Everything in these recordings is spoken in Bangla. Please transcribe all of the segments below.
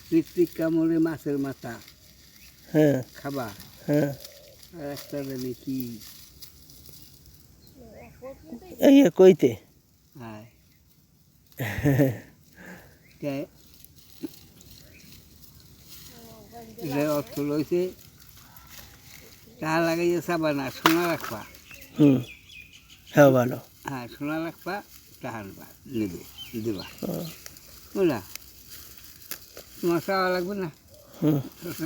পিকপিক কামড়ে মাছের মাথা হ্যাঁ খাবা। হ্যাঁ আর একটা জানি কি এই কইতে হয় এটা অর্থ লইছে টাকা লাগাইয়া চাবা না, সোনা রাখবা। হুম হ্যাঁ ভালো হ্যাঁ, সোনা রাখবা, টাকা আনবা, নেবে, দেবা, হুম, বুঝলা? তোমার চাওয়া লাগবে না, হুম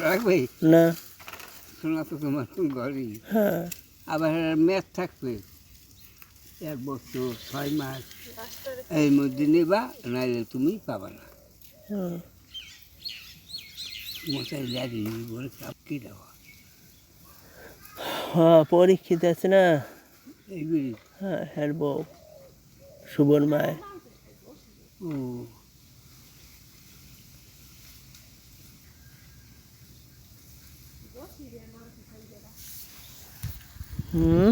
লাগবে। না সোনা তো তোমার ঘরেই। হ্যাঁ আবার মেয়াদ থাকবে 1 বছর 6 মাস, এর মধ্যে নেবা, নাইলে তুমি পাবা না। হুম, মশাই জানি বলে সব কি দেওয়া হ্যাঁ পরীক্ষিত আছে না। এইগুলি। হ্যাঁ হ্যাঁ বউ শুভর মায় ও হুম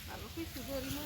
ভালো কিছু গরিব